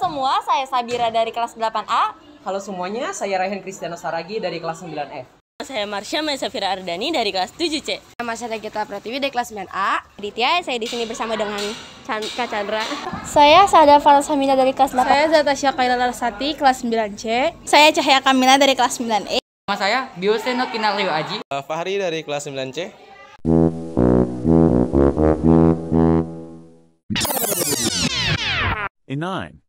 semua, saya Sabira dari kelas 8A. Halo semuanya, saya Raihan Kristiano Saragi dari kelas 9F. Saya Marsha Safira Ardani dari kelas 7C. Nama saya Gita Pratiwi dari kelas 9A. Aditya, saya di sini bersama dengan Kak Chandra. Saya Sada Farashamina dari kelas 8. Saya Zatasya Kaila Larsati kelas 9C. Saya Cahaya Kamila dari kelas 9E. Nama saya Bioseno Kinarlio Aji. Fahri dari kelas 9C. In 9.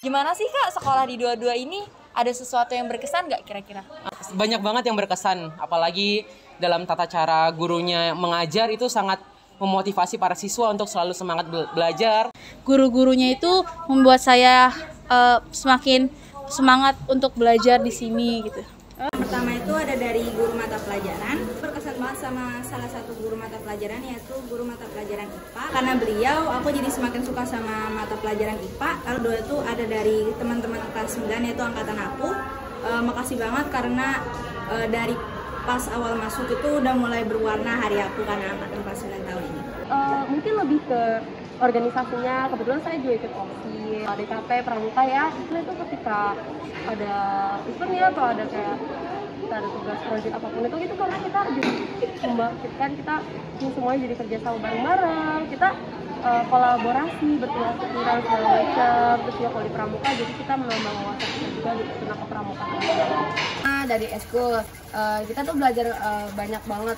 Gimana sih Kak sekolah di dua-dua ini? Ada sesuatu yang berkesan nggak kira-kira? Banyak banget yang berkesan, apalagi dalam tata cara gurunya mengajar itu sangat memotivasi para siswa untuk selalu semangat belajar. Guru-gurunya itu membuat saya semakin semangat untuk belajar di sini gitu. Pertama itu ada dari guru mata pelajaran. Berkesan banget sama salah satu guru mata pelajaran, yaitu guru mata pelajaran IPA. Karena beliau, aku jadi semakin suka sama mata pelajaran IPA. Lalu dua itu ada dari teman-teman kelas 9, yaitu angkatan aku. Makasih banget karena dari pas awal masuk itu udah mulai berwarna hari aku karena angkatan kelas 9 tahun ini. Mungkin lebih ke organisasinya, kebetulan saya juga ikut OSIS, DKP, Pramuka ya. Itu ketika ada eventnya atau ada kayak kita ada tugas proyek apapun itu karena kita jadi membangkitkan kita semuanya jadi kerja sama bareng-bareng, kita kolaborasi, bertukar-tukaran segala macam. Terus ya kalau di Pramuka jadi kita menambah wawasan kita juga di tentang kepramukaan. Dari eskul kita tuh belajar banyak banget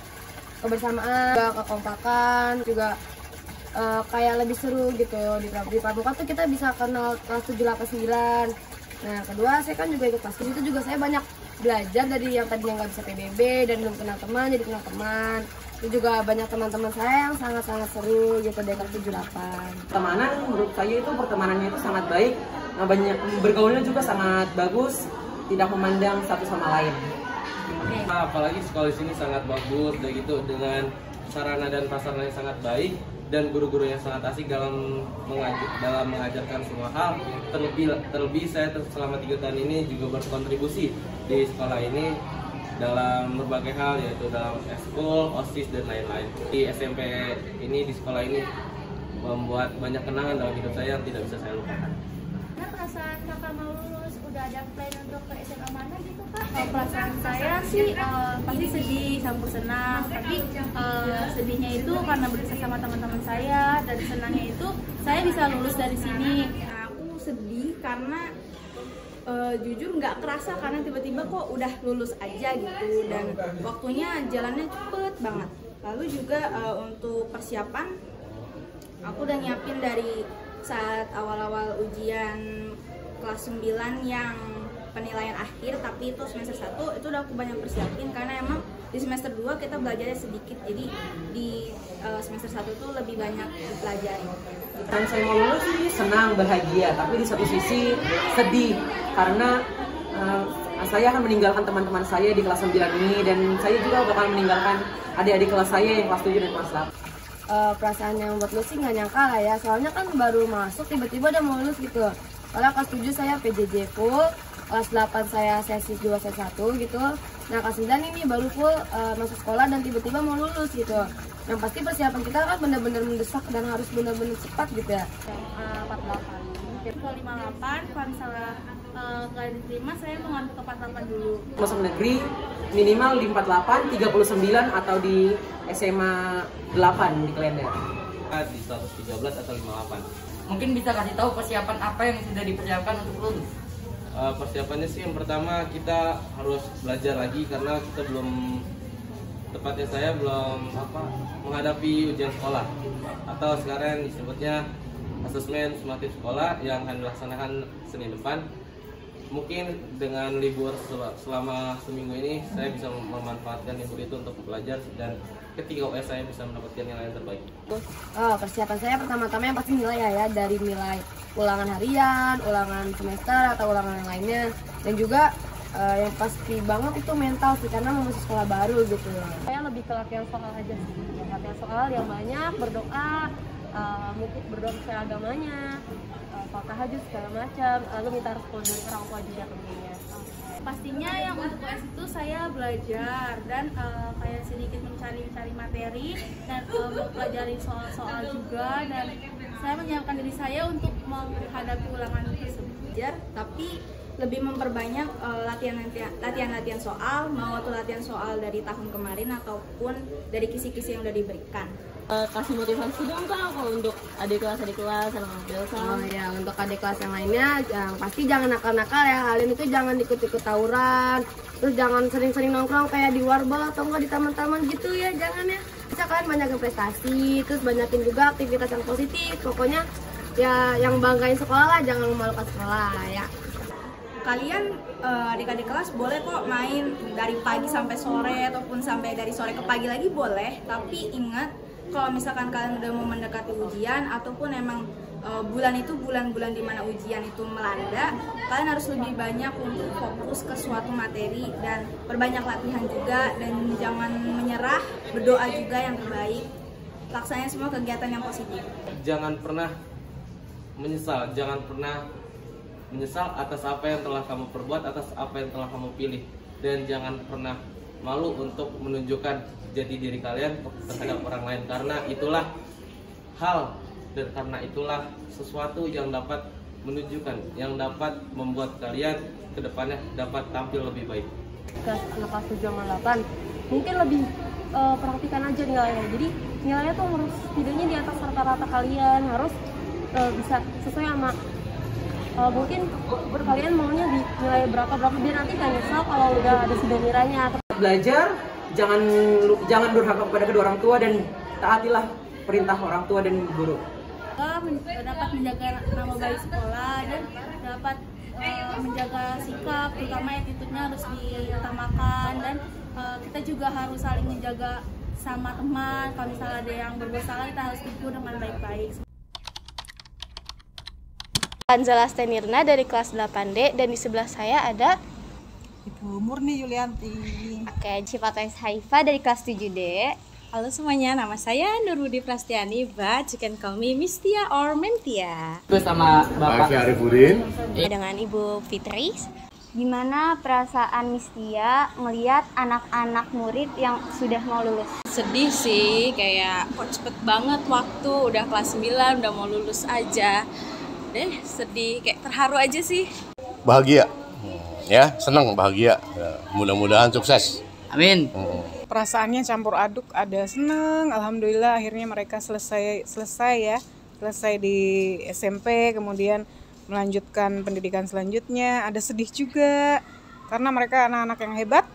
kebersamaan, kekompakan, juga kayak lebih seru gitu. Di Pramuka tuh kita bisa kenal kelas 7, 8, 9. Nah kedua saya kan juga ikut kelas itu juga saya banyak belajar dari yang tadinya nggak bisa PBB dan belum kenal teman jadi kenal teman. Itu juga banyak teman-teman saya yang sangat-sangat seru gitu dari kelas 7, 8. Pertemanan menurut saya itu pertemanannya itu sangat baik, banyak bergaulnya juga sangat bagus, tidak memandang satu sama lain. Nah, apalagi sekolah di sini sangat bagus, dan gitu dengan sarana dan prasarana yang sangat baik dan guru-guru yang sangat asik dalam mengajarkan semua hal. Terlebih saya selama 3 tahun ini juga berkontribusi di sekolah ini dalam berbagai hal, yaitu dalam eskul, OSIS dan lain-lain. Di SMP ini, di sekolah ini membuat banyak kenangan dalam hidup saya yang tidak bisa saya lupakan. Nah, perasaan kakak mau lulus, udah ada plan untuk ke SMA mana gitu kak? Perasaan saya sih pasti sedih campur senang, tapi sedihnya itu karena berpisah sama teman-teman saya, dan senangnya itu saya bisa lulus dari sini. Nah, aku sedih karena jujur nggak kerasa karena tiba-tiba kok udah lulus aja gitu, dan waktunya jalannya cepet banget. Lalu juga untuk persiapan aku udah nyiapin dari saat awal-awal ujian kelas 9 yang penilaian akhir, tapi itu semester 1 itu udah aku banyak persiapin karena emang di semester 2 kita belajarnya sedikit, jadi di semester 1 itu lebih banyak dipelajari. Dan saya mau lulus sih senang, bahagia, tapi di satu sisi sedih karena saya akan meninggalkan teman-teman saya di kelas 9 ini, dan saya juga bakal meninggalkan adik-adik kelas saya yang kelas 7 dan kelas 8. Perasaan yang buat lulus sih nggak nyangka lah ya, soalnya kan baru masuk tiba-tiba udah mau lulus gitu. Soalnya kelas 7 saya PJJ full, kelas 8 saya sesi 2 sesi 1 gitu. Nah kelas 9 ini baru full masuk sekolah dan tiba-tiba mau lulus gitu. Yang pasti persiapan kita kan benar-benar mendesak dan harus benar-benar cepat gitu ya. 48. Ke 58, kalau misalnya nggak diterima saya mau ngambil ke 48 dulu. Masuk negeri minimal di 48, 39 atau di SMA 8 di Klender. Di 113 atau 58. Mungkin bisa kasih tahu persiapan apa yang sudah dipersiapkan untuk lulus? Persiapannya sih yang pertama kita harus belajar lagi karena kita belum, tepatnya saya belum menghadapi ujian sekolah atau sekarang disebutnya asesmen sumatif sekolah yang akan dilaksanakan Senin depan. Mungkin dengan libur selama seminggu ini saya bisa memanfaatkan libur itu untuk belajar, dan ketika US saya bisa mendapatkan nilai yang terbaik. Persiapan saya pertama-tama yang pasti nilai ya, dari nilai ulangan harian, ulangan semester atau ulangan yang lainnya, dan juga yang pasti banget itu mental sih karena mau masuk sekolah baru gitu. Saya lebih ke latihan soal aja sih, latihan soal yang banyak, berdoa, mungkin berdoa sesuai agamanya, tahajud segala macam, lalu minta respon dari orang tua juga tentunya. Pastinya yang untuk US itu saya belajar dan kayak sedikit mencari materi dan mempelajari soal-soal juga, dan saya menyiapkan diri saya untuk menghadapi ulangan tersebut. Tapi lebih memperbanyak latihan-latihan soal, mau itu latihan soal dari tahun kemarin ataupun dari kisi-kisi yang udah diberikan. Kasih motivasi dong Kak kalau untuk adik kelas anak Belsa. Oh ya, untuk adik kelas yang lainnya yang pasti jangan nakal-nakal ya. Kalian itu jangan ikut-ikut tawuran, terus jangan sering-sering nongkrong kayak di warbel atau enggak di taman-taman gitu ya, jangan ya. Bisa kalian banyakin prestasi, terus banyakin juga aktivitas yang positif. Pokoknya ya yang banggain sekolah lah, jangan memalukan sekolah ya. Kalian adik-adik kelas boleh kok main dari pagi sampai sore ataupun sampai dari sore ke pagi lagi boleh, tapi ingat kalau misalkan kalian udah mau mendekati ujian ataupun emang bulan itu bulan-bulan dimana ujian itu melanda, kalian harus lebih banyak untuk fokus ke suatu materi dan perbanyak latihan juga, dan jangan menyerah, berdoa juga yang terbaik, laksanain semua kegiatan yang positif. Jangan pernah menyesal, jangan pernah menyesal atas apa yang telah kamu perbuat, atas apa yang telah kamu pilih, dan jangan pernah malu untuk menunjukkan jati diri kalian terhadap orang lain, karena itulah hal dan karena itulah sesuatu yang dapat menunjukkan, yang dapat membuat kalian kedepannya dapat tampil lebih baik. Anak kelas 7 sama 8 mungkin lebih perhatikan aja nilainya, jadi nilainya tuh harus setidaknya di atas rata-rata kalian, harus bisa sesuai sama mungkin kalian maunya di nilai berapa biar nanti nggak nyesal kalau udah ada sudah nilainya. Belajar jangan durhaka kepada kedua orang tua dan taatilah perintah orang tua dan guru. Dapat menjaga nama baik sekolah dan dapat menjaga sikap, terutama attitude-nya harus diutamakan, dan kita juga harus saling menjaga sama teman. Kalau misalnya ada yang berbuat salah, kita harus tegur dengan baik-baik. Anzala Stenirna dari kelas 8D, dan di sebelah saya ada Ibu Murni Yulianti. Oke, Cipatais Haifa dari kelas 7D. Halo semuanya, nama saya Nurudi Prastiani, but you can call me Mistia or Mentia. Itu sama Bapak Arifudin. Dengan Ibu Fitri. Gimana perasaan Mistia melihat anak-anak murid yang sudah mau lulus? Sedih sih, kayak kok cepet banget waktu, udah kelas 9, udah mau lulus aja. Sedih, kayak terharu aja sih. Bahagia, ya senang, bahagia. Mudah-mudahan sukses. Amin. Perasaannya campur aduk, ada seneng, alhamdulillah akhirnya mereka selesai di SMP, kemudian melanjutkan pendidikan selanjutnya. Ada sedih juga karena mereka anak-anak yang hebat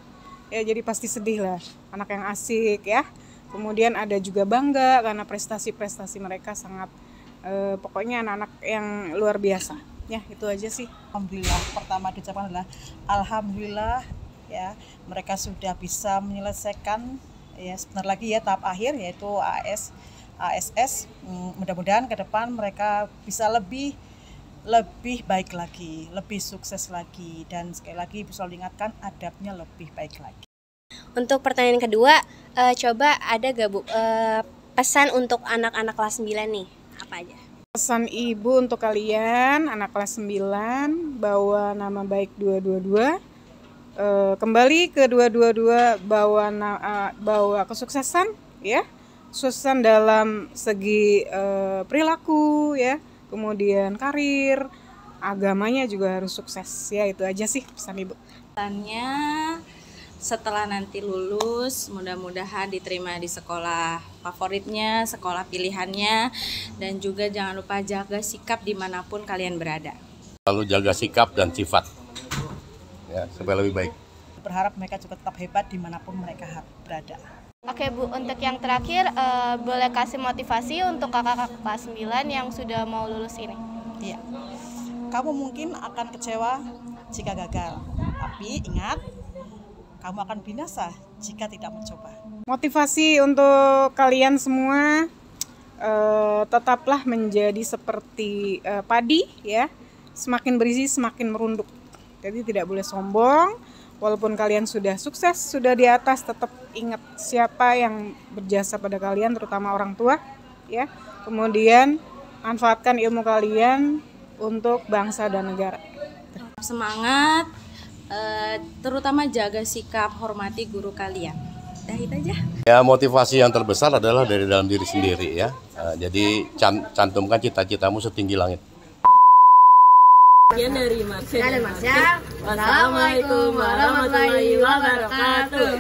ya, jadi pasti sedih lah, anak yang asik ya. Kemudian ada juga bangga karena prestasi mereka sangat pokoknya anak-anak yang luar biasa ya. Itu aja sih. Alhamdulillah, pertama diucapkan adalah alhamdulillah ya, mereka sudah bisa menyelesaikan ya sebentar lagi ya tahap akhir yaitu ASS. Mudah-mudahan ke depan mereka bisa lebih baik lagi, lebih sukses lagi, dan sekali lagi bisa diingatkan adabnya lebih baik lagi. Untuk pertanyaan kedua, coba ada gak Bu pesan untuk anak-anak kelas 9 nih, apa aja? Pesan ibu untuk kalian anak kelas 9, bawa nama baik 222. Kembali ke 222, bawa kesuksesan ya, kesuksesan dalam segi perilaku ya, kemudian karir, agamanya juga harus sukses ya. Itu aja sih pesan ibu. Pesannya setelah nanti lulus, mudah-mudahan diterima di sekolah favoritnya, sekolah pilihannya, dan juga jangan lupa jaga sikap dimanapun kalian berada. Lalu jaga sikap dan sifat ya, supaya lebih baik. Berharap mereka juga tetap hebat dimanapun mereka berada. Oke Bu, untuk yang terakhir boleh kasih motivasi untuk kakak-kakak kelas 9 yang sudah mau lulus ini? Iya, kamu mungkin akan kecewa jika gagal, tapi ingat, kamu akan binasa jika tidak mencoba. Motivasi untuk kalian semua, tetaplah menjadi seperti padi ya, semakin berisi semakin merunduk. Jadi tidak boleh sombong, walaupun kalian sudah sukses, sudah di atas, tetap ingat siapa yang berjasa pada kalian, terutama orang tua ya. Kemudian manfaatkan ilmu kalian untuk bangsa dan negara. Semangat, terutama jaga sikap, hormati guru kalian. Itu aja. Ya, motivasi yang terbesar adalah dari dalam diri sendiri ya. Jadi cantumkan cita-citamu setinggi langit. Sekian dari Marsha dan Marsha. Wassalamualaikum warahmatullahi wabarakatuh.